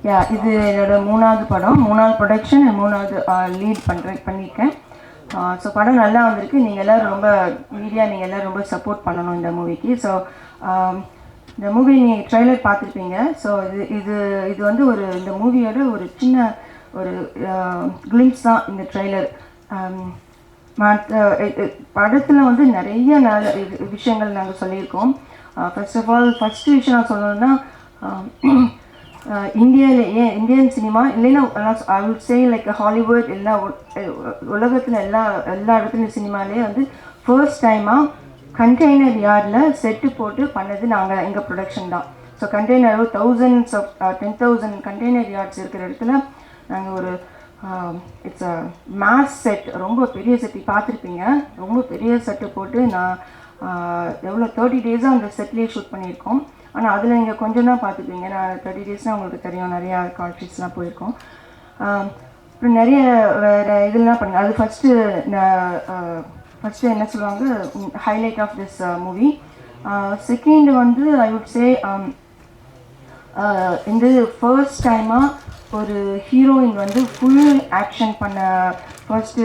யா இது என்னோட மூணாவது படம், மூணாவது ப்ரொடக்ஷன், மூணாவது லீட் பண்ணியிருக்கேன். ஸோ படம் நல்லா வந்திருக்கு. நீங்கள் எல்லோரும் ரொம்ப மீடியா நீங்கள் எல்லோரும் ரொம்ப சப்போர்ட் பண்ணணும் இந்த மூவிக்கு. ஸோ இந்த மூவி நீங்கள் ட்ரெய்லர் பார்த்துருப்பீங்க. ஸோ இது இது வந்து இந்த மூவியோட ஒரு சின்ன ஒரு கிளிம்ஸ் தான் இந்த ட்ரெய்லர். படத்தில் வந்து நிறைய விஷயங்கள் நாங்கள் சொல்லியிருக்கோம். ஃபர்ஸ்ட் ஆஃப் ஆல் ஃபஸ்ட்டு விஷயம் நான் சொல்லணுன்னா, இந்தியன் சினிமா இல்லைன்னா I would say like Hollywood எல்லா உலகத்தில் எல்லா இடத்துலையும் சினிமாலே வந்து ஃபர்ஸ்ட் டைமாக கண்டெய்னர் யார்டில் செட்டு போட்டு பண்ணது எங்கள் ப்ரொடக்ஷன் தான். ஸோ கண்டெய்னர் 10,000 கண்டெய்னர் யார்ட்ஸ் இருக்கிற இடத்துல நாங்கள் ஒரு இட்ஸ் அ மேஸ் செட், ரொம்ப பெரிய செட்டு பார்த்துருப்பீங்க. ரொம்ப பெரிய செட்டு போட்டு நான் எவ்வளோ 30 டேஸாக அந்த செட்லேயே ஷூட் பண்ணியிருக்கோம். ஆனால் அதில் நீங்கள் கொஞ்சம் தான் பார்த்துப்பீங்க. நான் 30 டேஸ்னால் உங்களுக்கு தெரியும், நிறையா கான்ட்ரிஸ்லாம் போயிருக்கோம். அப்புறம் நிறைய வேறு இதெல்லாம் பண்ணுங்க. அது ஃபஸ்ட்டு என்ன சொல்லுவாங்க, highlight of this movie. Second வந்து ஐ வுட் சே இந்த ஃபர்ஸ்ட் டைமாக ஒரு ஹீரோயின் வந்து ஃபுல் ஆக்ஷன் பண்ண ஃபர்ஸ்ட்டு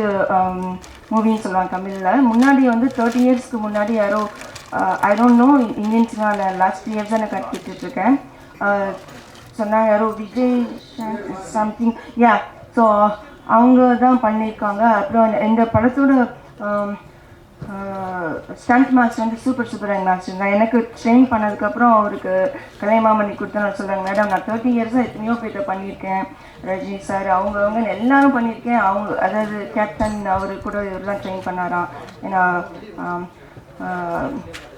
மூவின்னு சொல்லுவாங்க தமிழில். முன்னாடி வந்து 30 இயர்ஸ்க்கு முன்னாடி யாரோ ஐ டோன்ட் நோ இந்தியன் சினிமாவில் லாஸ்ட் இயர்ஸ் தான் நான் கற்றுக்கிட்டுருக்கேன். சொன்னாங்க யாரோ விஜய் சம்திங், யா. ஸோ அவங்க தான் பண்ணியிருக்காங்க. அப்புறம் இந்த படத்தோட ஸ்டண்ட் மாஸ்டர் வந்து சூப்பர் மாஸ்டர். நான் எனக்கு ட்ரெயின் பண்ணதுக்கப்புறம் அவருக்கு கலைமாமணி கொடுத்து நான் சொல்கிறேன், மேடம் நான் 30 இயர்ஸாக எத்தனையோ பேர்ட்ட பண்ணியிருக்கேன், ரஜினி சார் அவங்க எல்லாரும் பண்ணியிருக்கேன். அதாவது கேப்டன் அவர் கூட இவரெலாம் ட்ரெயின் பண்ணாராம். ஏன்னா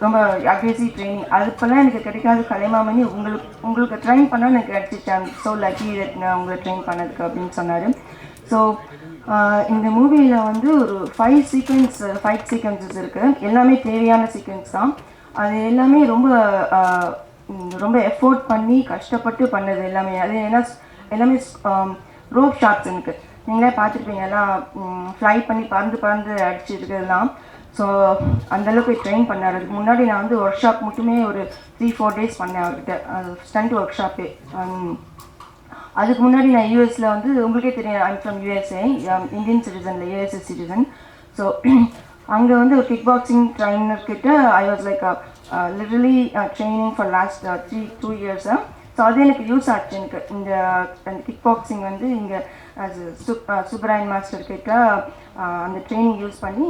ரொம்ப அக்ரெசிவ் ட்ரைனிங். அதுப்பெல்லாம் எனக்கு கிடைக்காது. கலைமாமணி உங்களுக்கு ட்ரெயின் பண்ணால் எனக்கு கிடச்சிச்சான். ஸோ லக்கி நான் உங்களை ட்ரெயின் பண்ணதுக்கு அப்படின்னு சொன்னார். ஸோ இந்த மூவியில் வந்து ஒரு 5 ஃபைட் சீக்வன்சஸ் இருக்குது. எல்லாமே தேவையான சீக்வன்ஸ் தான். அது எல்லாமே ரொம்ப எஃபோர்ட் பண்ணி கஷ்டப்பட்டு பண்ணது எல்லாமே. அது எல்லாமே ரோப் ஷாட்ஸ் எனக்கு நீங்களே பார்த்துருப்பீங்க. எல்லாம் ஃப்ளை பண்ணி பறந்து அடிச்சு இருக்கிறதுலாம். ஸோ அந்தளவுக்கு ட்ரெயின் பண்ணார். அதுக்கு முன்னாடி நான் வந்து ஒர்க் ஷாப் மட்டுமே ஒரு 3-4 டேஸ் பண்ணேன் அவர்கிட்ட, ஸ்டண்ட் ஒர்க் ஷாப்பே. அதுக்கு முன்னாடி நான் யூஎஸில் வந்து உங்களுக்கே தெரியும், ஐம் ஃப்ரம் யூஎஸ்ஏ, இந்தியன் சிட்டிசனில் யூஎஸ்ஏ சிட்டிசன். ஸோ அங்கே வந்து ஒரு கிக் பாக்ஸிங் ட்ரைனர்கிட்ட I was like literally training for last 2 இயர்ஸாக. ஸோ அது எனக்கு யூஸ் ஆச்சு. எனக்கு இந்த கிக் பாக்ஸிங் வந்து இங்கே சுப்ராயன் மாஸ்டர் கிட்ட அந்த ட்ரைனிங் யூஸ் பண்ணி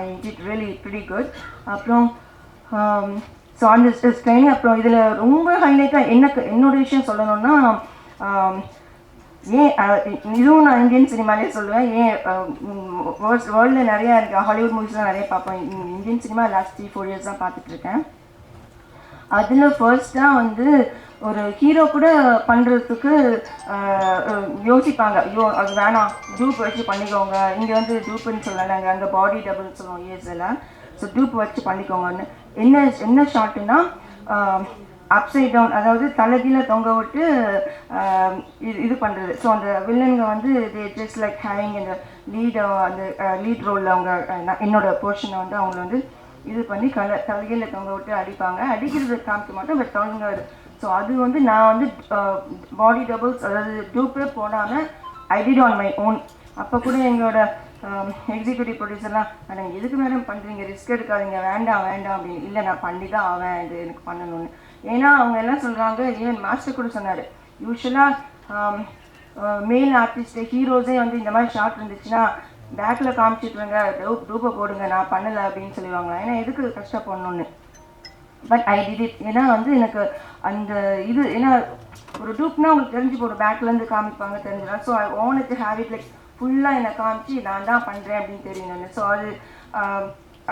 I did really pretty good. அப்புறம் ஸோ அந்த ட்ரைனிங். அப்புறம் இதில் ரொம்ப ஹைலைட்டாக என்னோட விஷயம் சொல்லணுன்னா, இதுவும் நான் இந்தியன் சினிமாலே சொல்லுவேன். வேர்ல்டில் நிறையா இருக்குது, ஹாலிவுட் மூவிஸ்லாம் நிறைய பார்ப்பேன். இந்தியன் சினிமா லாஸ்ட் 3-4 இயர்ஸ் தான் பார்த்துட்ருக்கேன். அதில் ஃபர்ஸ்ட்டாக வந்து ஒரு ஹீரோ கூட பண்ணுறதுக்கு யோசிப்பாங்க, ஐயோ அது வேணாம், டூப் வச்சு பண்ணிக்கோங்க. இங்கே வந்து டூப்புன்னு சொல்லலை, நாங்கள் அங்கே பாடி டபுள்னு சொல்லுவோம் யூஎஸ்ல. ஸோ டூப் வச்சு பண்ணிக்கோங்கன்னு. என்ன ஷாட்டுன்னா அப்சைட் டவுன், அதாவது தலைகீழ தொங்க விட்டு இது பண்ணுறது. ஸோ அந்த வில்லனுங்க வந்து ஜஸ்ட் லைக் ஹேவிங் இந்த லீட் ரோலில் அவங்க என்னோட போர்ஷனை வந்து அவங்கள வந்து இது பண்ணி தலைகீழ தொங்க விட்டு அடிப்பாங்க. அடிக்கிறது காமிக்க மாட்டோம், பட் தொங்க. ஸோ அது வந்து நான் வந்து பாடி டபுள்ஸ், அதாவது டூப்பே போடாமல் I did on my own. அப்போ கூட எங்களோட எக்ஸிக்யூட்டிவ் ப்ரொடியூசர்லாம், நீங்கள் எதுக்கு மேடம் பண்ணுறீங்க, ரிஸ்க் எடுக்காதீங்க, வேண்டாம் அப்படின்னு. இல்லை நான் பண்ணி தான் ஆவேன், இது எனக்கு பண்ணணும்னு. ஏன்னா அவங்க என்ன சொல்கிறாங்க, ஈவன் மாஸ்டர் கூட சொன்னார், யூஸ்வலாக மேல் ஆர்டிஸ்ட்டு ஹீரோஸே வந்து இந்த மாதிரி ஷார்ட் இருந்துச்சுன்னா பேக்கில் காமிச்சிட்ருங்க, டூப்பை போடுங்க, நான் பண்ணலை அப்படின்னு சொல்லுவாங்க. ஏன்னா எதுக்கு கஷ்டப்படணுன்னு. But I did it. ஏன்னா வந்து எனக்கு அந்த இது, ஏன்னா ஒரு டூப்னா உங்களுக்கு தெரிஞ்சு போடும், பேக்லேருந்து காமிப்பாங்க, தெரிஞ்சிடும். So I want to have it like ஃபுல்லாக என்னை காமிச்சு நான் தான் பண்ணுறேன் அப்படின்னு தெரியணும்னு. ஸோ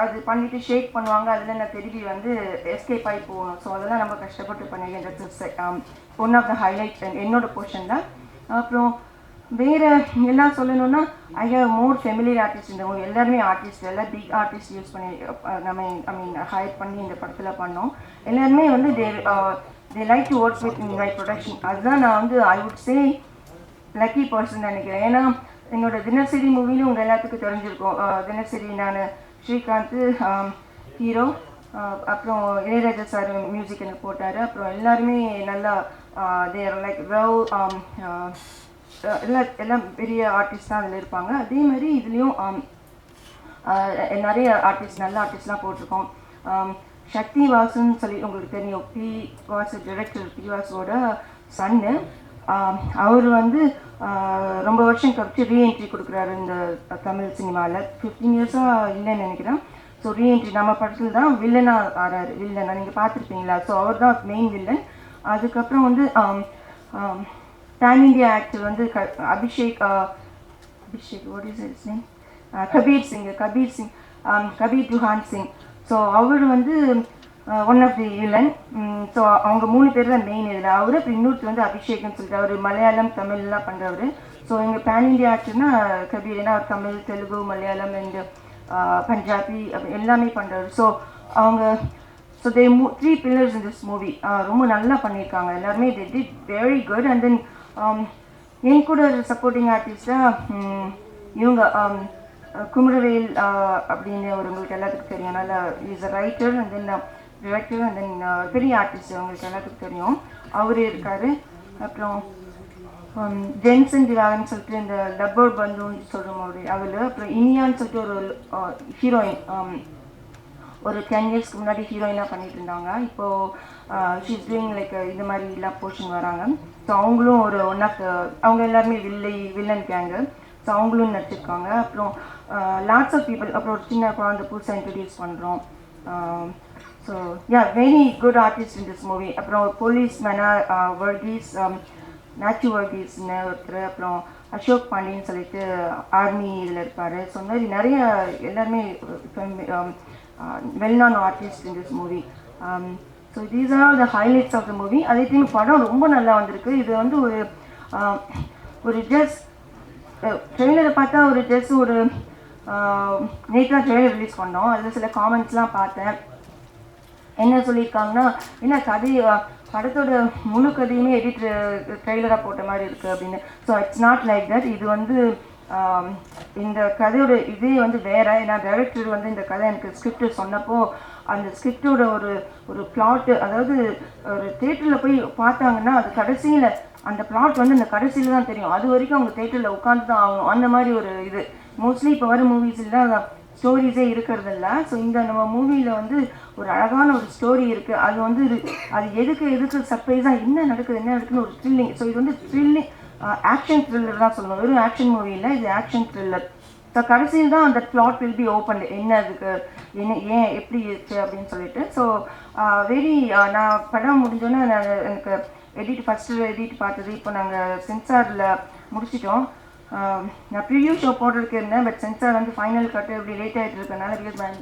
அது பண்ணிவிட்டு ஷேக் பண்ணுவாங்க, அதில் நான் திருப்பி வந்து எஸ்கேப் ஆகி போகணும். ஸோ அதெல்லாம் நம்ம கஷ்டப்பட்டு பண்ணிக்கிறேன். ஒன் ஆஃப் த ஹைலைட் என்னோட போர்ஷன் தான். அப்புறம் வேறு எல்லாம் சொல்லணுன்னா, I have more familiar artist இந்த மூவி. எல்லாருமே ஆர்டிஸ்ட், எல்லாம் பிக் ஆர்டிஸ்ட் யூஸ் பண்ணி ஹையர் பண்ணி இந்த படத்தில் பண்ணோம். எல்லாருமே வந்து they like to work with my production. அதுதான் நான் வந்து I would say lucky person நினைக்கிறேன். ஏன்னா என்னோட தினசரி மூவிலும் உங்கள் எல்லாத்துக்கும் தெரிஞ்சிருக்கும். தினசரி நான் ஸ்ரீகாந்த் ஹீரோ, அப்புறம் இளையராஜா சார் மியூசிக் எனக்கு போட்டார். அப்புறம் எல்லாருமே நல்லா தேர் லைக் வெல் எல்லாம் பெரிய ஆர்டிஸ்ட் தான் அதில் இருப்பாங்க. அதே மாதிரி இதுலேயும் நிறைய ஆர்டிஸ்ட் நல்ல ஆர்டிஸ்ட்லாம் போட்டிருக்கோம். சக்தி வாசுன்னு சொல்லி உங்களுக்கு தெரியும், பி வாசு டைரக்டர் பி வாசுவோட சன்னு. அவர் வந்து ரொம்ப வருஷம் கழிச்சு ரீஎன்ட்ரி கொடுக்குறாரு இந்த தமிழ் சினிமாவில். 15 இயர்ஸாக இல்லைன்னு நினைக்கிறேன். ஸோ ரீஎன்ட்ரி நம்ம படத்தில் தான் வில்லனாக ஆறாரு. வில்லனா நீங்கள் பார்த்துருப்பீங்களா? ஸோ அவர் தான் மெயின் வில்லன். அதுக்கப்புறம் வந்து பேன் இண்டியா ஆக்டர் வந்து Abhishek what is is name, Kabir Duhan Singh. So அவர் வந்து one of the villain. So அவங்க 3 பேர் தான் மெயின் இதில். அவர் அப்புறம் இன்னொருத்தர் வந்து அபிஷேக்னு சொல்லிட்டு அவர் மலையாளம் தமிழ்லாம் பண்ணுறவர். ஸோ எங்கள் பேன் இண்டியா ஆக்டர்னா கபீர், ஏன்னா அவர் தமிழ், தெலுங்கு, மலையாளம் அண்ட் பஞ்சாபி எல்லாமே பண்ணுறவர். ஸோ அவங்க தே 3 pillars in this movie. ரொம்ப நல்லா பண்ணியிருக்காங்க எல்லாருமே. they did very good. and then என் கூட சப்போர்ட்டிங் ஆர்டிஸ்டாக இவங்க குமரவேல் அப்படின்னு உங்களுக்கு எல்லாத்துக்கும் தெரியும். நல்லா is a writer and then director and then பெரிய ஆர்டிஸ்ட் உங்களுக்கு எல்லாத்துக்கும் தெரியும், அவர் இருக்கார். அப்புறம் ஜென்சன் திவாகர்னு சொல்லிட்டு இந்த டப்பர் பந்துன்னு சொல்கிறோம் அவர். அப்புறம் இனியான்னு சொல்லிட்டு ஒரு ஹீரோயின் ஒரு 10 இயர்ஸ்க்கு முன்னாடி ஹீரோயினாக பண்ணிட்டு இருந்தாங்க. இப்போது ஷீஸ் டூயிங் லைக் இந்த மாதிரிலாம் போர்ஷன் வராங்க. ஸோ அவங்களும் ஒரு ஒன் ஆஃப் அவங்க எல்லாருமே வில்லன் கேங்கு. ஸோ அவங்களும் நடிச்சிருக்காங்க. அப்புறம் லாட்ஸ் ஆஃப் பீப்புள். அப்புறம் ஒரு சின்ன குழந்தை புதுசாக இன்ட்ரடியூஸ் பண்ணுறோம். So very good artist in this movie. அப்புறம் போலீஸ் மேனாக வர்கீஸ், மேத்யூ வர்கீஸ்னு ஒருத்தர். அப்புறம் அசோக் பாண்டியன்னு சொல்லிட்டு ஆர்மி இதில் இருப்பார். ஸோ இந்த மாதிரி நிறைய எல்லாருமே well-known artists in this movie. So these are the highlights of the movie. அதே டைம் படம் ரொம்ப நல்லா வந்திருக்கு. இது வந்து ஒரு ஜஸ்ட் ட்ரெய்லரை பார்த்தா ஒரு ஜஸ்ட் ஒரு நேற்று தான் ட்ரெய்லர் ரிலீஸ் பண்ணோம். அதில் சில காமெண்ட்ஸ்லாம் பார்த்தேன். என்ன சொல்லியிருக்காங்கன்னா, என்ன கதை படத்தோட முழு கதையுமே ட்ரெய்லராக போட்ட மாதிரி இருக்குது அப்படின்னு. So it's not like that. இது வந்து இந்த கதையோட இதே வந்து வேறு. ஏன்னா டைரக்டர் வந்து இந்த கதை எனக்கு ஸ்கிரிப்ட் சொன்னப்போ அந்த ஸ்கிரிப்டோட ஒரு பிளாட்டு, அதாவது ஒரு தேட்டரில் போய் பார்த்தாங்கன்னா அது கடைசியில் அந்த பிளாட் வந்து அந்த கடைசியில் தான் தெரியும். அது வரைக்கும் அவங்க தேட்டரில் உட்காந்து தான் ஆகணும். அந்த மாதிரி ஒரு இது மோஸ்ட்லி இப்போ வர மூவிஸில் ஸ்டோரிஸே இருக்கிறது இல்லை. ஸோ இந்த நம்ம மூவியில் வந்து ஒரு அழகான ஒரு ஸ்டோரி இருக்குது. அது வந்து அது எதுக்கு சர்ப்ரைஸாக என்ன நடக்குதுன்னு ஒரு த்ரில்லிங். ஸோ இது வந்து த்ரில்லிங் ஆக்ஷன் த்ரில்லர் தான் சொல்லணும். வெறும் ஆக்ஷன் மூவி இல்லை, இது ஆக்ஷன் த்ரில்லர். ஸோ கடைசியில் தான் அந்த பிளாட் வில் பி ஓப்பன். என்ன அதுக்கு ஏன் எப்படி இருக்கு அப்படின்னு சொல்லிட்டு. ஸோ வெரி நான் படம் முடிஞ்சோன்னே எனக்கு ஃபஸ்ட்டு எடிட் பார்த்தது. இப்போ நாங்கள் சென்சாரில் முடிச்சிட்டோம். நான் ப்ரிவியூ ஷோ போடுறதுக்கு இருந்தேன். பட் சென்சார் வந்து ஃபைனல் கட்டு இப்படி லேட் ஆகிட்டு இருக்கனால பிகாஸ்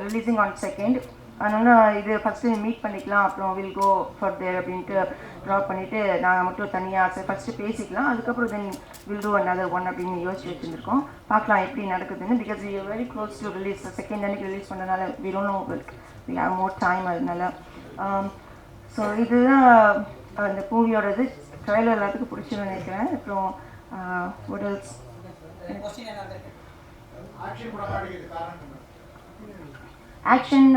ரிலீஸிங் ஆன் 2nd. அதனால் இது ஃபஸ்ட்டு மீட் பண்ணிக்கலாம், அப்புறம் வில் கோ ஃபார் தேர் அப்படின்ட்டு ட்ராப் பண்ணிவிட்டு நாங்கள் மட்டும் தனியாக ஃபஸ்ட்டு பேசிக்கலாம், அதுக்கப்புறம் then will do another one அப்படின்னு யோசிச்சு வச்சுருக்கோம். பார்க்கலாம் எப்படி நடக்குதுன்னு. Because we are very close to release. 2nd அன்னைக்கு ரிலீஸ் பண்ணனால we don't know, we have more time. அதனால ஸோ இதுதான் அந்த மூவியோடது. ட்ரைலர் எல்லாத்துக்கும் பிடிச்சுன்னு நினைக்கிறேன். அப்புறம் what else? ஆக்ஷன்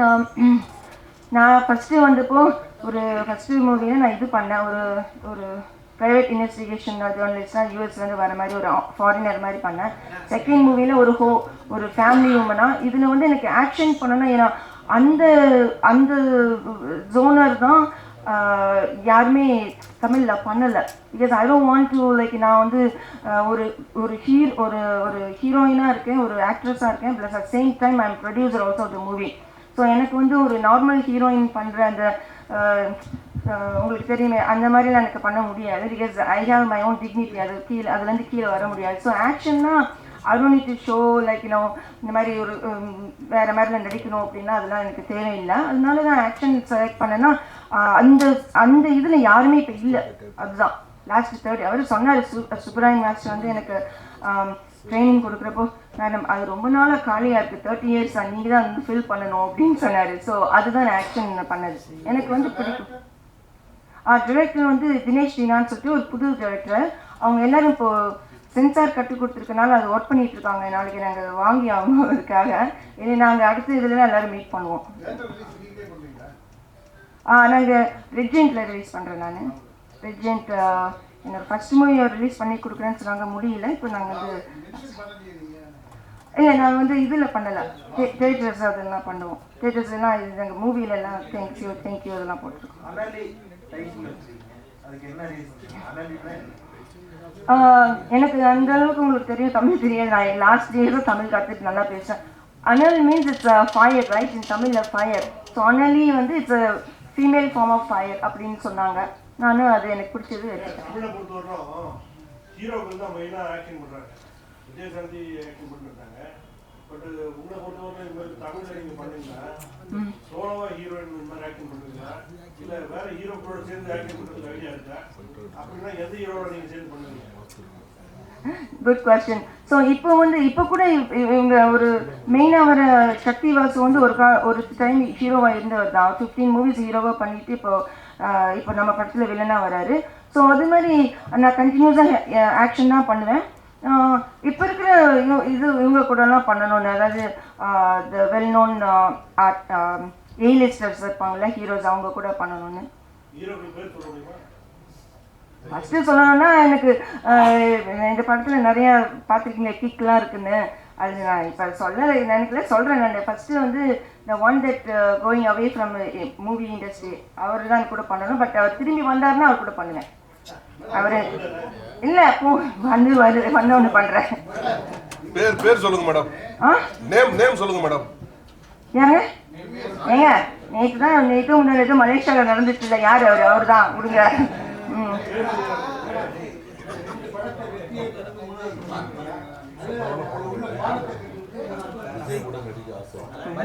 நான் ஃபஸ்ட்டு வந்தப்போ ஃபஸ்ட்டு மூவியில் நான் இது பண்ணேன். ஒரு ப்ரைவேட் இன்வெஸ்டிகேஷன் ஜேர்னலிஸ்டாக யூஎஸ்லேருந்து வர மாதிரி ஒரு ஃபாரினர் மாதிரி பண்ணேன். செகண்ட் மூவியில் ஒரு ஃபேமிலி உமனாக. இதில் வந்து எனக்கு ஆக்ஷன் பண்ணணும். ஏன்னா அந்த ஜோனர் தான் யாருமே தமிழில் பண்ணலை. Because I don't want to like நான் வந்து ஒரு ஹீரோயினாக இருக்கேன், ஒரு ஆக்ட்ரஸாக இருக்கேன், plus at same time I am producer also of the movie. So எனக்கு வந்து ஒரு நார்மல் ஹீரோயின் பண்ணுற அந்த உங்களுக்கு தெரியுமே அந்த மாதிரிலாம் எனக்கு பண்ண முடியாது. Because I have my own dignity. அதுலேருந்து கீழே வர முடியாது. ஸோ ஆக்ஷன்னா I don't need to show like இந்த மாதிரி ஒரு வேறு மாதிரிலாம் நடிக்கணும் அப்படின்னா அதெல்லாம் எனக்கு தேவையில்லை. அதனால நான் ஆக்ஷன் செலக்ட் பண்ணேன்னா அந்த இதில் யாருமே இப்போ இல்லை. அதுதான் லாஸ்ட் 30 அவர் சொன்னார். சுப்ராயன் மாஸ்டர் வந்து எனக்கு ட்ரைனிங் கொடுக்குறப்போ, மேடம் அது ரொம்ப நாளாக காலியாக இருக்குது, 30 years நீங்கள் தான் வந்து ஃபில் பண்ணணும் அப்படின்னு சொன்னார். ஸோ அதுதான் ஆக்ஷன் பண்ணது எனக்கு வந்து பிடிக்கும். டிரெக்டர் வந்து தினேஷ் தீனான்னு சொல்லிட்டு ஒரு புது டிரெக்டர். அவங்க எல்லோரும் இப்போது சென்சார் கற்றுக் கொடுத்துருக்கனால அது ஒர்க் பண்ணிகிட்டு இருக்காங்க. நாளைக்கு நாங்கள் வாங்கி ஆகணும் அதுக்காக. இனி நாங்கள் அடுத்த இதில் தான் எல்லோரும் மீட் பண்ணுவோம். நாங்கள் ரெட் ஜெயிண்டில் ரிலீஸ் பண்ணுறேன். நான் ரெஜெண்ட் என்னோட ஃபர்ஸ்ட் மூவி ரிலீஸ் பண்ணி கொடுக்குறேன்னு சொன்னாங்க, முடியல. இப்போ நாங்கள் வந்து இல்லை, நாங்கள் வந்து இதில் பண்ணலை, தேட்டர்ஸ் அதெல்லாம் பண்ணுவோம். தேட்டர்ஸ்லாம் இது எங்கள் மூவிலெல்லாம் தேங்க்யூ அதெல்லாம் போட்டிருக்கோம். எனக்கு அந்த அளவுக்கு உங்களுக்கு தெரியும், தமிழ் தெரியாது. நான் லாஸ்ட் இயரும் தமிழ் கற்றுட்டு நல்லா பேசுகிறேன். அனல் means it's fire, right? In தமிழில் ஃபயர். ஸோ அனலி வந்து it's female form of fire அப்படின்னு சொன்னாங்க. நானும் அது எனக்கு பிடிச்சது தமிழை பொறுத்தவரைக்கும் ஹீரோக்கள் தான் மெயினாக ஆக்டிங் பண்ணுறாங்க. விஜயசாந்தி ஆக்டிங் பண்ணிருக்காங்க. பட் உங்களை பொறுத்தவரை இந்த மாதிரி தமிழில் நீங்கள் பண்ணீங்கன்னா சோலோவா ஹீரோயின் இந்த மாதிரி ஆக்டிங் பண்ணுவீங்களா, இல்லை வேற ஹீரோக்களோட சேர்ந்து ஆக்டிங் பண்ணுறதுக்கு ஐடியா இருக்கா? அப்படின்னா எந்த ஹீரோட நீங்கள் சேர்ந்து பண்ணுவீங்க? Good question. ஸோ இப்போ கூட இவங்க ஒரு மெயினாக வர சக்தி வாசு வந்து ஒரு டைம் ஹீரோவாக இருந்தவர் தான். 15 மூவிஸ் ஹீரோவாக பண்ணிட்டு இப்போ நம்ம படத்தில் வில்லனாக வராரு. ஸோ அது மாதிரி நான் கண்டினியூஸாக ஆக்ஷன் தான் பண்ணுவேன். இப்போ இருக்கிற இவங்க கூடலாம் பண்ணணும்னு, அதாவது the well known art A listers இருப்பாங்கள்ல ஹீரோஸ், அவங்க கூட பண்ணணும்னு. ஃபஸ்ட்டு சொல்லணும்னா எனக்கு இந்த படத்தில் நிறையா பார்த்துருக்கீங்க கிக்லாம் இருக்குன்னு. அது நான் இப்போ சொல்கிறேன். நான் ஃபஸ்ட்டு வந்து the one that going away from movie industry அவர் தான் கூட பண்ணணும். பட் அவர் திரும்பி வந்தாருன்னா அவர் கூட பண்ணுவேன். அவர் இல்லை வந்து ஒன்று பண்ணுறேன். பேர் சொல்லுங்க மேடம். நேம் சொல்லுங்க மேடம். ஏங்க நேற்று முன்னாடி மலேசியாவில் நடந்துச்சு இல்லை, யார் அவர் தான் விடுங்க.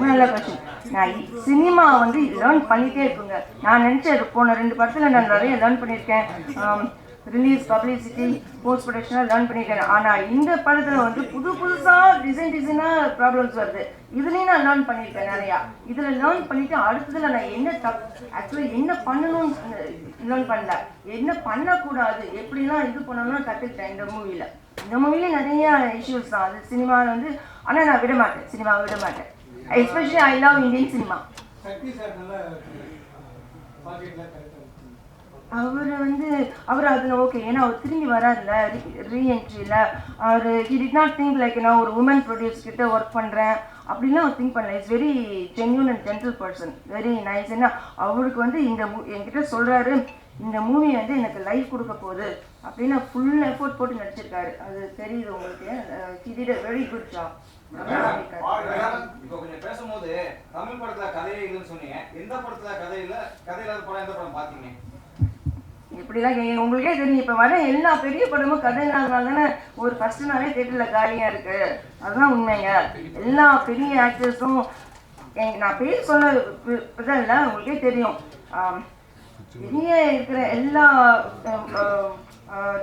நல்ல கொஸ்டின். நான் சினிமா வந்து லேர்ன் பண்ணிட்டே இருக்குங்க. நான் நினச்சேன் போன 2 படத்தில் நான் நிறைய லேர்ன் பண்ணியிருக்கேன். ரிலீஸ், பப்ளிசிட்டி, போஸ்ட் ப்ரொடக்ஷனாக லேர்ன் பண்ணியிருக்கேன். ஆனால் இந்த படத்தில் வந்து புதுசாக டிசைனாக ப்ராப்ளம்ஸ் வருது. இதுலேயும் நான் லேர்ன் பண்ணியிருக்கேன் நிறையா. இதில் லேர்ன் பண்ணிவிட்டு அடுத்ததில் நான் ஆக்சுவலாக என்ன பண்ணணும்னு லேர்ன் பண்ணல, என்ன பண்ணக்கூடாது, எப்படிலாம் இது பண்ணணும்னு கற்றுக்கிட்டேன் இந்த மூவியில். இந்த மூவியில் நிறைய இஷ்யூஸ் தான். அது சினிமாவில் வந்து, ஆனால் நான் சினிமாவை விட மாட்டேன். Especially I love Indian cinema. அவர் அதில் ஓகே, ஏன்னா அவர் திரும்பி வராதுல்ல ரீஎன்ட்ரியில். அவர் he did not think like நான் ஒரு உமன் ப்ரொடியூஸ் கிட்ட ஒர்க் பண்ணுறேன் அப்படின்லாம் அவர் திங்க் பண்ணல. It's very genuine and gentle person, very nice. ஏன்னா அவருக்கு வந்து என்கிட்ட சொல்கிறாரு, இந்த மூவி வந்து எனக்கு லைஃப் கொடுக்க போகுது அப்படின்னு ஃபுல் எஃபோர்ட் போட்டு நடிச்சிருக்காரு. அது தெரியுது உங்களுக்கு. He did a very good job. இப்போ கொஞ்சம் பேசும்போது தமிழ் படத்துல கதையே இல்லைன்னு சொன்னீங்க. எந்த படத்துல கதை இல்லாத படம் எந்த படம் பார்த்தீங்க? இப்படிலாம் உங்களுக்கே தெரியும். இப்போ வர எல்லா பெரிய படமும் கதை இல்லாதனால தானே ஒரு ஃபர்ஸ்ட் நாளே தேட்டரில் காலியாக இருக்குது. அதுதான் உண்மைங்க. எல்லா பெரிய ஆக்டர்ஸும் நான் பேர் சொல்ல இல்லை, உங்களுக்கே தெரியும். பெரிய இருக்கிற எல்லா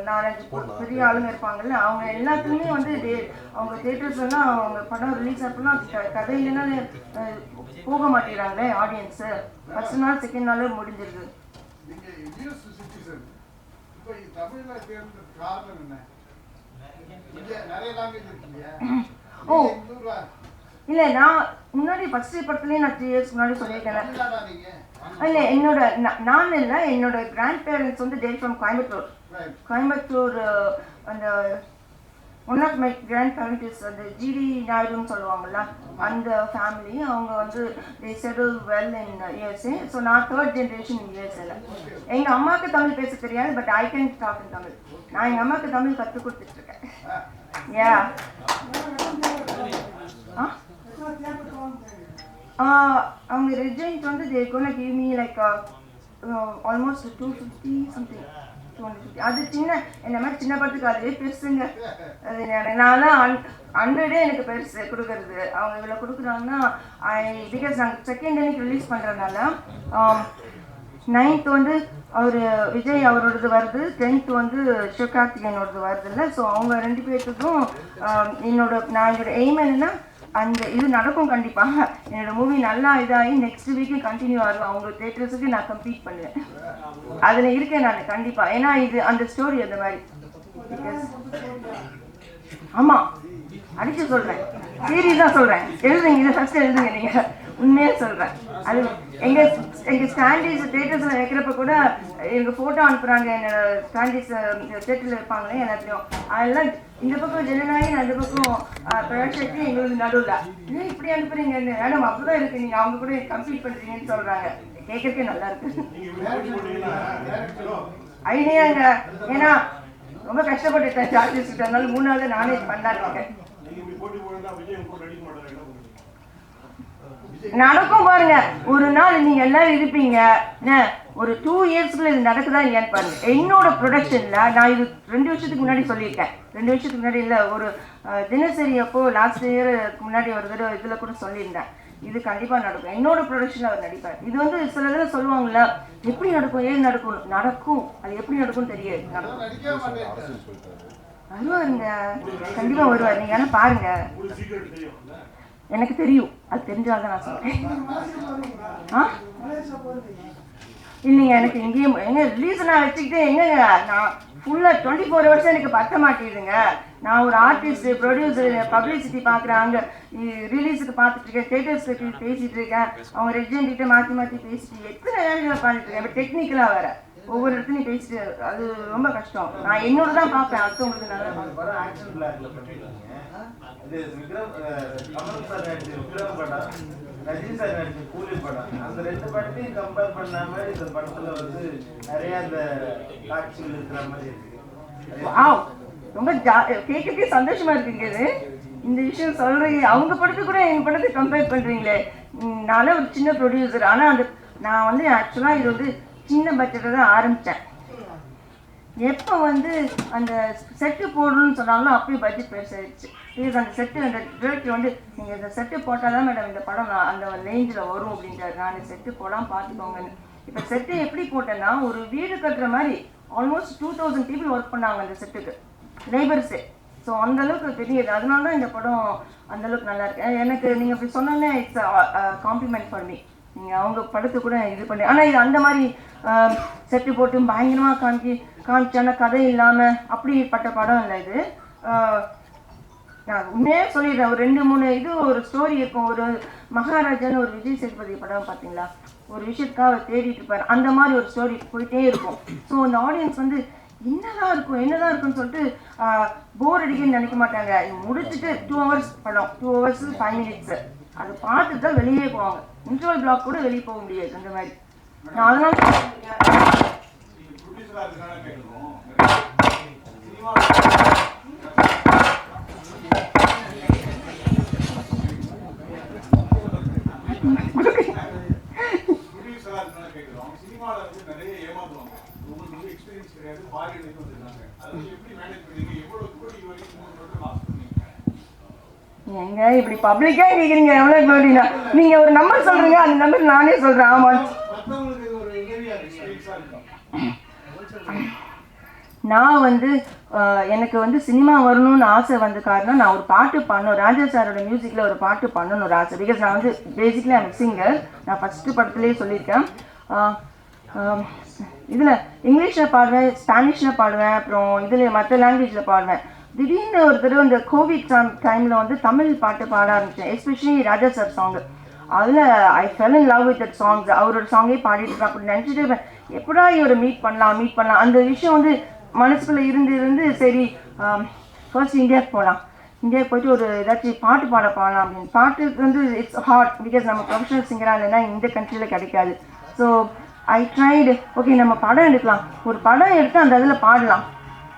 4-5 பெரிய ஆளுங்க இருப்பாங்கல்ல, அவங்க எல்லாத்துக்குமே வந்து அவங்க தேட்டர்ஸ் எல்லாம் அவங்க படம் ரிலீஸ் அப்பெல்லாம் கதை இல்லைன்னா போக மாட்டேங்கிறாங்களே ஆடியன்ஸு. ஃபர்ஸ்ட் நாள் செகண்ட் நாள் முடிஞ்சிருது. ஓ இல்லை, நான் முன்னாடி ஃபர்ஸ்ட் படத்துலேயே நான் 3 இயர்ஸ் முன்னாடி சொல்லியிருக்கேன். இல்லை, என்னோட கிராண்ட் பேரண்ட்ஸ் வந்து டே ஃப்ரம் கோயம்புத்தூர். அந்த one of my grand parent is அந்த ஜிடி நாயுடுன்னு சொல்லுவாங்கள்ல, அந்த ஃபேமிலி. அவங்க வந்து they settle well in USA. So நான் 3rd ஜென்ரேஷன் இன் யூஎஸ்ஏல. எங்கள் அம்மாவுக்கு தமிழ் பேச தெரியாது, but I can talk in Tamil. நான் எங்கள் அம்மாவுக்கு தமிழ் கற்றுக் கொடுத்துட்ருக்கேன். யா அவங்க ரெஜெண்ட் வந்து they gonna give me like almost 250 something, 250. அது இந்த மாதிரி சின்ன படத்துக்கு அதுவே பெருசுங்க. அது நான் தான் 100 எனக்கு பெருசு கொடுக்கறது. அவங்க இவ்வளோ கொடுக்குறாங்கன்னா பிகாஸ் நாங்கள் செகண்ட் அன்னைக்கு ரிலீஸ் பண்ணுறதுனால 9th வந்து அவர் விஜய் அவரோடது வருது, 10th வந்து சிவகார்த்திகேயனோடது வருது இல்லை. ஸோ அவங்க 2 பேர்த்துக்கும் என்னோட எய்ம் என்னென்னா அந்த இது நடக்கும் கண்டிப்பாக. என்னோட மூவி நல்லா இதாகி நெக்ஸ்ட் வீக்கு கண்டினியூ ஆகும். அவங்க தேட்டர்ஸுக்கு நான் கம்ப்ளீட் பண்ணுவேன். அதில் இருக்கேன் நான் கண்டிப்பாக. ஏன்னா இது அந்த ஸ்டோரி அந்த மாதிரி. ஆமாம், அடிச்சு சொல்கிறேன், சீரியஸாக சொல்கிறேன். எழுதுங்க, இதை ஃபஸ்ட்டு எழுதுங்க. நீங்கள் உண்மையாக சொல்கிறேன். அது எங்கள் ஸ்டாண்டீஸ் தேட்டர்ஸில் வைக்கிறப்ப கூட எனக்கு ஃபோட்டோ அனுப்புகிறாங்க. என்னோட ஸ்டாண்டீஸ் தேட்டரில் வைப்பாங்களே எல்லாத்துலேயும். அதெல்லாம் இந்த பக்கம் ஜனநாயகி, அந்த பக்கம் பிரகாஷ் எங்களுக்கு நடுவில் ஏன் இப்படி அனுப்புறீங்கன்னு. மேடம் அப்படிதான் இருக்குது, நீங்கள் அவங்க கூட கம்ப்ளீட் பண்ணுறீங்கன்னு சொல்கிறாங்க. கேட்கறதுக்கே நல்லா இருக்கு ஐடியாங்க. ஏன்னா ரொம்ப கஷ்டப்பட்டுட்டேன் சார்ஜஸ் கிட்டனால 3 நாள் நானே பண்ணலான்னு இருக்கேன். நடக்கும் பாருங்க, ஒரு நாள் நீங்க எல்லாரும் இருப்பீங்க. ஒரு 2 இயர்ஸ்க்குள்ள இது நடக்குதா இல்லையான்னு பாருங்க. என்னோட ப்ரொடக்ஷன்ல நான் இது 2 வருஷத்துக்கு முன்னாடி சொல்லியிருக்கேன். 2 வருஷத்துக்கு முன்னாடி இல்லை, ஒரு தினசரி அப்போ லாஸ்ட் இயருக்கு முன்னாடி ஒரு தடவை இதில் கூட சொல்லியிருந்தேன். இது கண்டிப்பாக நடக்கும். என்னோட ப்ரொடக்ஷனில் அவர் நடிப்பார். இது வந்து சில இதில் சொல்லுவாங்கல்ல, எப்படி நடக்கும் ஏன் நடக்கும் அது எப்படி நடக்கும்னு தெரியாது. வருவாருங்க, கண்டிப்பாக வருவார். நீங்கள் வேணா பாருங்க. எனக்கு தெரியும், அது தெரிஞ்சால்தான் நான் சொல்கிறேன். இல்லைங்க, எனக்கு இங்கேயும் எங்க ரிலீஸ் நான் வச்சுக்கிட்டு எங்கங்க நான் ஃபுல்லாக 24 hours எனக்கு பத்த மாட்டேங்குதுங்க. நான் ஒரு ஆர்டிஸ்ட், ப்ரொடியூசர், பப்ளிசிட்டி பார்க்குறேன். அங்கே ரிலீஸுக்கு பார்த்துட்டு இருக்கேன், தேட்டர்ஸ்க்கு பேசிகிட்டு இருக்கேன். அவங்க ரெஜென்ட்கிட்ட மாற்றி பேசிட்டு எத்தனை வேலைகளை உட்காந்துட்டு இருக்கேன். இப்போ டெக்னிக்கலாக வேறு ஒவ்வொரு இடத்துலையும் பேசிட்டு அது ரொம்ப கஷ்டம். நான் என்னோட தான் பார்ப்பேன், அடுத்தவங்களுக்கு நல்லா பார்ப்பேன். ரஜினி சார் நடிச்ச கூலி படம், அந்த 2 படத்தையும் கம்பேர் பண்ண மாதிரி இந்த படத்துல வந்து நிறைய அந்த காட்சிகள் இருக்கிற மாதிரி இருக்கு. ரொம்ப கேட்கறதுக்கே சந்தோஷமா இருக்குங்க. இது இந்த விஷயம் சொல்றீங்க. அவங்க படத்தை கூட எங்க படத்தை கம்பேர் பண்றீங்களே. நானே ஒரு சின்ன ப்ரொடியூசர், ஆனா அந்த நான் வந்து ஆக்சுவலா இது வந்து சின்ன பட்ஜெட்டை தான் ஆரம்பித்தேன். எப்போ வந்து அந்த செட்டு போடணும்னு சொன்னாலும் அப்பயே பட்ஜெட் பெருசாகிடுச்சு. ப்ளீஸ் அந்த செட்டு, அந்த டிரெக்டர் வந்து நீங்கள் இந்த செட்டு போட்டால் தான் மேடம் இந்த படம் அந்த ரேஞ்சில் வரும் அப்படின்றாரு. நான் செட்டு போடாமல் பார்த்துக்கோங்கன்னு. இப்போ செட்டு எப்படி போட்டேன்னா, ஒரு வீடு கட்டுற மாதிரி ஆல்மோஸ்ட் 2000 people ஒர்க் பண்ணாங்க அந்த செட்டுக்கு, லேபர்ஸு. ஸோ அந்தளவுக்கு தெரியுது. அதனால தான் இந்த படம் அந்தளவுக்கு நல்லா இருக்கு. எனக்கு நீங்கள் இப்படி சொன்னோன்னே இட்ஸ் காம்ப்ளிமெண்ட் பண்ணி நீங்கள் அவங்க படத்தை கூட இது பண்ணி. ஆனால் இது அந்த மாதிரி செட்டு போட்டு பயங்கரமாக காமிச்சான கதை இல்லாமல் அப்படிப்பட்ட படம் இல்லை இது. நான் உண்மையாக சொல்லிடுறேன், ஒரு 2-3 இது ஒரு ஸ்டோரி இருக்கும். ஒரு மகாராஜான்னு ஒரு விஜய் சேதுபதி படம் பார்த்தீங்களா, ஒரு விஷயத்துக்காக தேடிட்டு இருப்பார். அந்த மாதிரி ஒரு ஸ்டோரி போயிட்டே இருக்கும். ஸோ அந்த ஆடியன்ஸ் வந்து என்னதான் இருக்குன்னு சொல்லிட்டு போர் அடிக்கன்னு நினைக்க மாட்டாங்க. முடிச்சுட்டு 2 hours படம், 2 hours 5 minutes அது பார்த்துட்டு தான் வெளியே போவாங்க. இன்டர்வல் பிளாக் கூட வெளியே போக முடியாது அந்த மாதிரி. நான் அதனால எங்க இப்படி பப்ளிக்கா கேக்குறீங்க? எவ்வளவு கோடினா நீங்க ஒரு நம்பர் சொல்றீங்க, அந்த நம்பர் நானே சொல்றேன். ஆமா, நான் வந்து எனக்கு வந்து சினிமா வரணும்னு ஆசை வந்த காரணம், நான் ஒரு பாட்டு பண்ணணும், ராஜா சாரோட மியூசிக்கில் ஒரு பாட்டு பண்ணணும் ஒரு ஆசை. பிகாஸ் நான் வந்து பேசிக்கலி ஐம் சிங்கர். நான் ஃபஸ்ட்டு படத்துலேயே சொல்லியிருக்கேன். இதில் இங்கிலீஷில் பாடுவேன், ஸ்பானிஷில் பாடுவேன், அப்புறம் இதில் மற்ற லாங்குவேஜில் பாடுவேன். திடீர்னு ஒரு தடவை இந்த கோவிட் டைமில் வந்து தமிழ் பாட்டு பாட ஆரம்பித்தேன், எஸ்பெஷலி ராஜா சார் சாங்கு. அதில் I fell in love with that songs. அவரோட சாங்கே பாடிட்டு இருக்கேன். அப்படி நினச்சிட்டு இருப்பேன், எப்படா இவரை மீட் பண்ணலாம். அந்த விஷயம் வந்து மனசுக்குள்ளே இருந்து சரி ஃபர்ஸ்ட் இந்தியாவுக்கு போகலாம், இந்தியாவுக்கு போயிட்டு ஒரு ஏதாச்சும் பாட்டு பாடலாம் அப்படின்னு. பாட்டுக்கு வந்து இட்ஸ் ஹார்ட், பிகாஸ் நம்ம ப்ரொஃபஷனல் சிங்கராக இல்லைன்னா இந்த கண்ட்ரியில் கிடைக்காது. ஸோ ஐ ட்ரைடு, ஓகே நம்ம படம் எடுக்கலாம், ஒரு படம் எடுத்து அந்த இதில் பாடலாம்.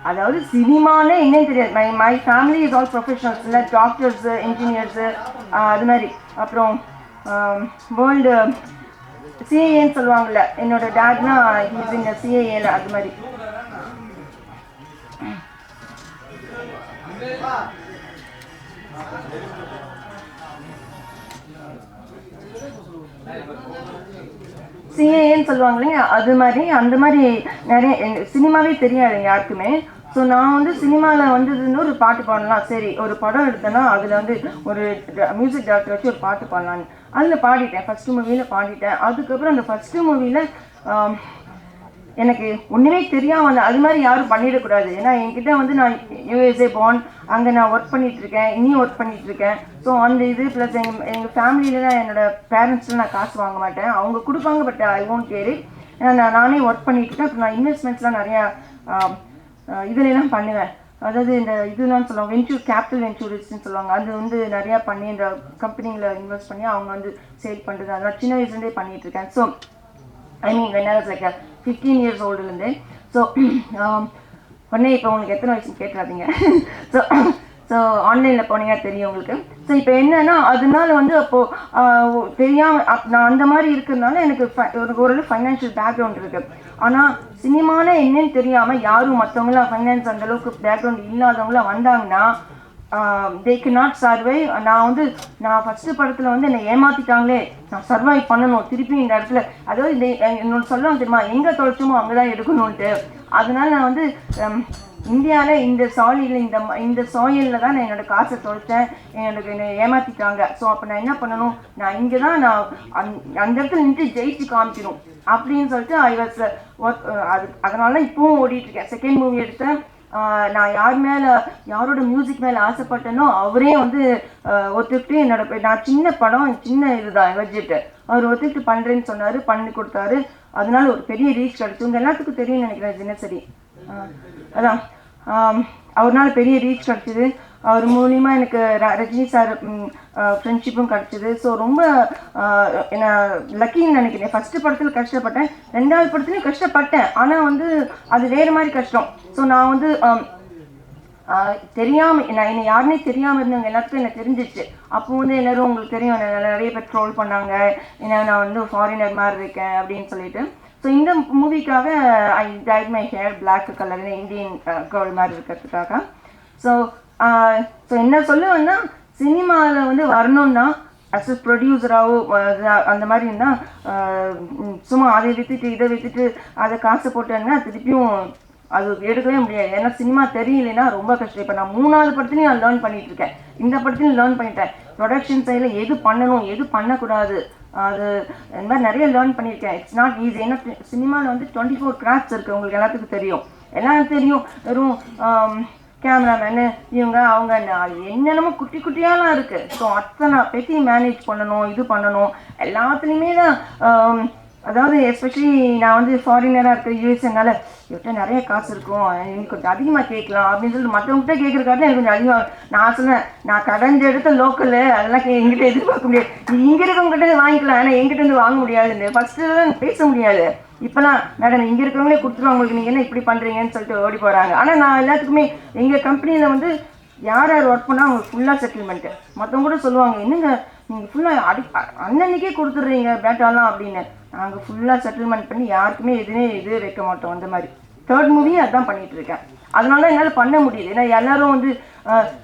அதாவது சினிமானே என்னன்னு தெரியாது. My family is all professionals, இல்லை டாக்டர்ஸு, இன்ஜினியர்ஸு, அது மாதிரி. அப்புறம் வேர்ல்டு சிஏஏன்னு சொல்லுவாங்கள்ல, என்னோட டேட்னா இஸ் இன் சிஏஏல, அது மாதிரி. சிஏஏன்னு சொல்லுவாங்க இல்லைங்க, அது மாதிரி. அந்த மாதிரி நிறைய சினிமாவே தெரியாது யாருக்குமே. ஸோ நான் வந்து சினிமாவில் வந்ததுன்னு ஒரு பாட்டு பாடலாம், சரி ஒரு படம் எடுத்தேன்னா அதில் வந்து ஒரு மியூசிக் டைரக்டர் வச்சு ஒரு பாட்டு பாடலான்னு அதில் பாடிட்டேன். ஃபஸ்ட்டு மூவியில் பாடிட்டேன். அதுக்கப்புறம் அந்த ஃபஸ்ட்டு மூவியில் எனக்கு ஒன்றுமே தெரியாமல் அது மாதிரி யாரும் பண்ணிடக்கூடாது. ஏன்னா என்கிட்ட வந்து நான் USA born, அங்கே நான் ஒர்க் பண்ணிகிட்ருக்கேன், இனியும் ஒர்க் பண்ணிகிட்ருக்கேன். ஸோ அந்த இது ப்ளஸ் எங்கள் ஃபேமிலியில் தான் என்னோடய பேரண்ட்ஸ்லாம் நான் காசு வாங்க மாட்டேன், அவங்க கொடுப்பாங்க, but I won't care it. ஏன்னா நானே ஒர்க் பண்ணிகிட்ருக்கேன். அப்புறம் நான் இன்வெஸ்ட்மெண்ட்ஸ்லாம் நிறையா இதுலாம் பண்ணுவேன். அதாவது இந்த இதுலாம் சொல்லுவாங்க கேபிட்டல் வென்ச்சூரிஸ்ட்னு சொல்லுவாங்க. அது வந்து நிறையா பண்ணி இந்த கம்பெனியில் இன்வெஸ்ட் பண்ணி அவங்க வந்து சேல் பண்ணுறது அதெல்லாம் சின்ன வயசுலேருந்தே பண்ணிகிட்ருக்கேன். So I mean when I was like 15 years oldலேருந்து. ஸோ உடனே இப்போ உங்களுக்கு எத்தனை வயசுன்னு கேட்டுறாதீங்க. ஸோ ஆன்லைனில் போனீங்கன்னா தெரியும் உங்களுக்கு. ஸோ இப்போ என்னென்னா அதனால வந்து அப்போது தெரியாமல் நான் அந்த மாதிரி இருக்கிறதுனால எனக்கு ஒரு ஃபைனான்ஷியல் பேக்ரவுண்ட் இருக்குது. ஆனால் சினிமாவில் என்னன்னு தெரியாமல் யாரும் மற்றவங்களாம் ஃபைனான்ஸ் அந்தளவுக்கு பேக்ரவுண்ட் இல்லாதவங்களாம் வந்தாங்கன்னா they cannot survive. நான் ஃபஸ்ட்டு படத்தில் வந்து என்னை ஏமாற்றிட்டாங்களே, நான் சர்வைவ் பண்ணணும் திருப்பி இந்த இடத்துல. அதாவது என்னோட சொல்லுவாங்க தெரியுமா, எங்கே தொலைச்சோமோ அங்கே தான் எடுக்கணுன்ட்டு. அதனால நான் வந்து இந்தியாவில் இந்த சாயிலில் தான் நான் என்னோடய காசை தொலைச்சேன், என்னை ஏமாற்றிட்டாங்க. ஸோ அப்போ நான் என்ன பண்ணணும், நான் இங்கே தான் நான் அந்த இடத்துல நின்று ஜெயிச்சு காமிக்கணும் அப்படின்னு சொல்லிட்டு ஐ வாஸ் ஒர்க். அதனால தான் இப்போவும் ஓடிட்டுருக்கேன். செகண்ட் மூவி எடுத்தேன். நான் யாரோட மியூசிக் மேலே ஆசைப்பட்டேனோ அவரே வந்து ஒத்துக்கிட்டு நான் சின்ன இதுதான் பட்ஜெட்டு, அவர் ஒத்துக்கிட்டு பண்ணுறேன்னு சொன்னார், பண்ணி கொடுத்தாரு. அதனால ஒரு பெரிய ரீச் கிடச்சி. உங்கள் எல்லாத்துக்கும் தெரியும்னு நினைக்கிறேன் தினசரி. அதான் அவர்னால பெரிய ரீச் கிடச்சிது. அவர் மூலிமா எனக்கு ரஜினி சார் ஃப்ரெண்ட்ஷிப்பும் கிடச்சிது. ஸோ ரொம்ப என்ன லக்கின்னு நினைக்கிறேன். ஃபஸ்ட்டு படத்தில் கஷ்டப்பட்டேன், ரெண்டாவது படத்துலையும் கஷ்டப்பட்டேன். ஆனால் வந்து அது வேறு மாதிரி கஷ்டம். ஸோ நான் வந்து தெரியாமல் என்னை யாருன்னே தெரியாமல் இருந்தவங்க எல்லாத்துக்கும் எனக்கு தெரிஞ்சிச்சு. அப்போ வந்து எல்லோரும் உங்களுக்கு தெரியும் நிறைய பேர் ட்ரோல் பண்ணாங்க, ஏன்னா நான் வந்து ஃபாரினர் மாதிரி இருக்கேன் அப்படின்னு சொல்லிட்டு. ஸோ இந்த மூவிக்காக I tied my hair black colour, Indian girl மாதிரி இருக்கிறதுக்காக. ஸோ என்ன சொல்லுவேன்னா, சினிமாவில் வந்து வரணுன்னா அஸ் அ ப்ரொடியூசராகவோ அந்த மாதிரி இருந்தால் சும்மா அதை விற்றுட்டு இதை விற்றுட்டு அதை காசை போட்டேன்னா திருப்பியும் அது எடுக்கவே முடியாது. ஏன்னா சினிமா தெரியலைன்னா ரொம்ப கஷ்டம். இப்போ நான் 3வது படத்துலையும் நான் லேர்ன் பண்ணிகிட்ருக்கேன், இந்த படத்துலையும் லேர்ன் பண்ணிட்டேன். ப்ரொடக்ஷன் சைடில் எது பண்ணணும் எது பண்ணக்கூடாது அது இந்த மாதிரி நிறைய லேர்ன் பண்ணியிருக்கேன். It's not easy. ஏன்னா சினிமாவில் வந்து 24 கிராஃப்ட்ஸ் இருக்குது, உங்களுக்கு எல்லாத்துக்கும் தெரியும். எல்லாருக்கும் தெரியும். வெறும் கேமராமேனு இவங்க அவங்க என்னென்னமோ குட்டி குட்டியாலாம் இருக்குது. ஸோ அத்தனை பெட்டி மேனேஜ் பண்ணணும், இது பண்ணணும், எல்லாத்துலேயுமே தான். அதாவது எஸ்பெஷலி நான் வந்து ஃபாரினராக இருக்கிற யூஎஸ்னால இவர்கிட்ட நிறைய காசு இருக்கும், எனக்கு கொஞ்சம் அதிகமாக கேட்கலாம் அப்படின்னு சொல்லிட்டு மற்றவங்ககிட்ட கேட்குறக்காட்டில் எனக்கு கொஞ்சம் அதிகமாக. நான் சொன்னேன், நான் கடைஞ்ச எடுத்த லோக்கலு அதெல்லாம் எங்கிட்ட எதிர்பார்க்க முடியாது, நீ இங்கே இருக்கவங்ககிட்ட வாங்கிக்கலாம், ஆனால் எங்கிட்ட வந்து வாங்க முடியாதுன்னு ஃபஸ்ட்டு தான் பேச முடியாது. இப்போலாம் மேடம் இங்கே இருக்கிறவங்களே கொடுத்துருவாங்க, உங்களுக்கு நீங்கள் என்ன இப்படி பண்ணுறீங்கன்னு சொல்லிட்டு ஓடி போகிறாங்க. ஆனால் நான் எல்லாத்துக்குமே எங்கள் கம்பெனியில் வந்து யார் ஒர்க் பண்ணால் அவங்களுக்கு ஃபுல்லாக செட்டில்மெண்ட்டு. மற்றவங்க கூட சொல்லுவாங்க, என்னங்க நீங்கள் ஃபுல்லாக அன்னன்னைக்கே கொடுத்துட்றீங்க பேட்டாலாம் அப்படின்னு. நாங்கள் ஃபுல்லாக செட்டில்மெண்ட் பண்ணி யாருக்குமே இது வைக்க மாட்டோம். அந்த மாதிரி 3rd மூவியே அதுதான் பண்ணிகிட்ருக்கேன். அதனால தான் என்னால் பண்ண முடியுது. ஏன்னா எல்லோரும் வந்து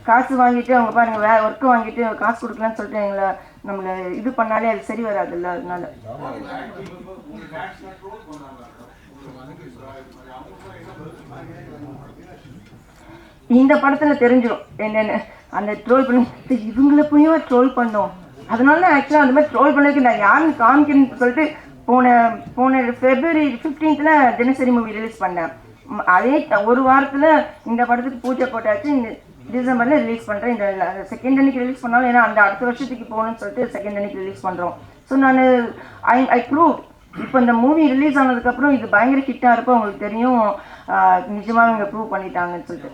காசு வாங்கிட்டு அவங்க பாருங்கள் ஒர்க்கு வாங்கிட்டு காசு கொடுக்கலான்னு சொல்லிட்டு நம்மளை இது பண்ணாலே அது சரி வராதுல்ல. அதனால இந்த படத்தில் தெரிஞ்சிடும் என்னென்னு. அந்த ட்ரோல் பண்ணி இவங்கள போய் ட்ரோல் பண்ணோம். அதனால தான் ஆக்சுவலாக அந்த மாதிரி ட்ரோல் பண்ணதுக்கு நான் யாருன்னு காமிக்கணும்னு சொல்லிட்டு போன February 15th தினசரி மூவி ரிலீஸ் பண்ணேன். அதே ஒரு வாரத்தில் இந்த படத்துக்கு பூஜை போட்டாச்சு. இந்த டிசம்பரில் ரிலீஸ் பண்ணுறேன். இந்த செகண்ட் அன்னைக்கு ரிலீஸ் பண்ணாலும், ஏன்னா அந்த அடுத்த வருஷத்துக்கு போகணும்னு சொல்லிட்டு செகண்ட் அன்னைக்கு ரிலீஸ் பண்ணுறோம். ஸோ நான் ஐ ப்ரூவ். இப்போ இந்த மூவி ரிலீஸ் ஆனதுக்கப்புறம் இது பயங்கர ஹிட்டாக இருப்போ உங்களுக்கு தெரியும், நிஜமாக இங்கே ப்ரூவ் பண்ணிட்டாங்கன்னு சொல்லிட்டு.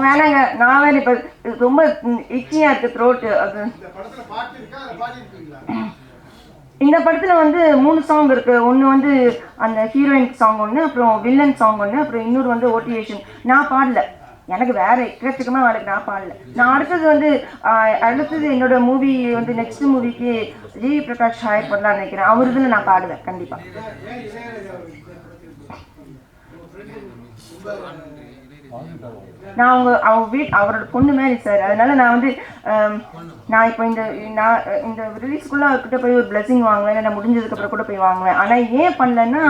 வேணாங்க, நான் வேறு இப்போ ரொம்ப இச்சியாக இருக்குது த்ரோட்டு. அது இந்த படத்தில் வந்து 3 சாங் இருக்குது. ஒன்று வந்து அந்த ஹீரோயின் சாங் ஒன்று, அப்புறம் வில்லன் சாங் ஒன்று, அப்புறம் இன்னொரு வந்து ஓட்டிவேஷன். நான் பாடல, எனக்கு வேறு எக்கச்சக்கமாக வேலைக்கு நான் பாடல. நான் அடுத்தது என்னோட மூவி வந்து நெக்ஸ்ட் மூவிக்கு ஜிவி பிரகாஷ் ஹாயர் பண்ணலான்னு நினைக்கிறேன். அவர் இதில் நான் பாடுவேன் கண்டிப்பாக. நான் அவரோட பொண்ணு மாதிரி சார். அதனால நான் வந்து நான் இப்போ இந்த ரிலீஸ்க்குள்ளே அவர்கிட்ட போய் ஒரு பிளஸிங் வாங்குவேன், நான் முடிஞ்சதுக்கப்புறம் கூட போய் வாங்குவேன். ஆனால் ஏன் பண்ணலன்னா,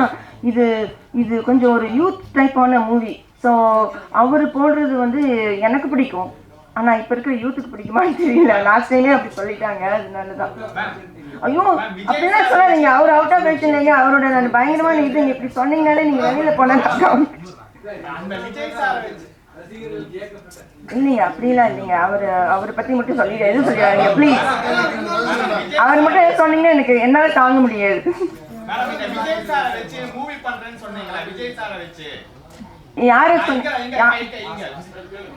இது கொஞ்சம் ஒரு யூத் டைப்பான மூவி. ஸோ அவர் போடுறது வந்து எனக்கு பிடிக்கும். ஆனா இப்ப இருக்கிற யூத்துக்கு பிடிக்குமான்னு தெரியல. லாஸ்ட் டைமே அப்படி சொல்லிட்டாங்க, அதனாலதான். ஐயோ அப்படிலாம் சொல்லாதீங்க, அவர் அவுட் ஆஃப் ஃபேஷன் இல்லைங்க. அவரோட நான் பயங்கரமான இது இப்படி சொன்னீங்கனாலே நீங்க வெளியில போனா இல்லைங்க, அப்படிலாம் இல்லைங்க. அவரை பத்தி மட்டும் சொல்லி எதுவும் சொல்லிடுறாங்க ப்ளீஸ். அவர் மட்டும் எதுவும் சொன்னீங்கன்னா எனக்கு என்னால தாங்க முடியாது. யாரு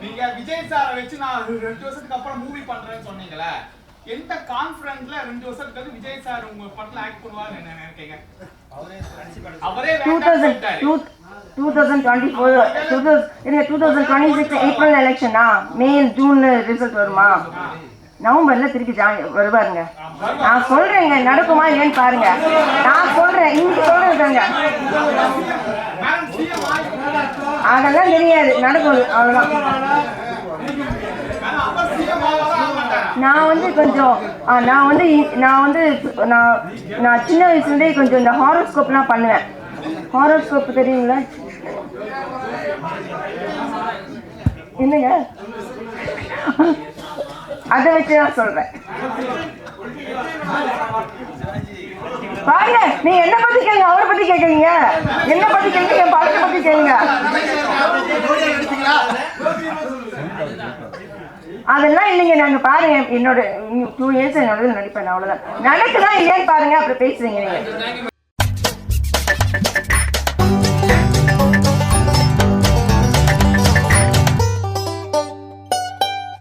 நீங்க விஜய் சாரை வச்சு நான் 2 வருஷத்துக்கு அப்புறம் மூவி பண்றேன்னு சொன்னீங்களே, எந்த கான்ஃபிடன்ஸ்ல 2 வருஷத்துக்கு விஜய் சார் உங்க படத்துல ஆக்ட் பண்ணுவாரு என்ன நினைக்கிறீங்க? அவரே 2026 ஏப்ரல் எலெக்ஷனா, மே ஜூன்ல ரிசல்ட் வருமா, நவம்பர்ல திருப்பி வருவாருங்க. நான் சொல்றேங்க, நடக்குமா இல்லைன்னு பாருங்க. நான் சொல்றேன், இன்னைக்கு சொல்றேங்க, அதெல்லாம் தெரியாது, நடக்கும், அவ்வளவுதான். நான் வந்து கொஞ்சம் நான் சின்ன வயசுலேருந்தே கொஞ்சம் இந்த ஹாரோஸ்கோப்லாம் பண்ணுவேன். ஹாரோஸ்கோப் தெரியுங்களா? என்னங்க, அதை வச்சு நான் சொல்றேன். பாருங்க, நீங்க என்ன பத்தி கேளுங்க, அவரை பத்தி கேட்குறீங்க. என்ன பத்தி கேளுங்க, என் படத்தை பத்தி கேளுங்க. அதெல்லாம் இல்லைங்க. நாங்க பாருங்க, என்னோட 2 இயர்ஸ் என்னோட நடிப்பேன், அவ்வளவுதான். நடக்குதா இல்லையான்னு பாருங்க, அப்புறம் பேசுறீங்க நீங்க.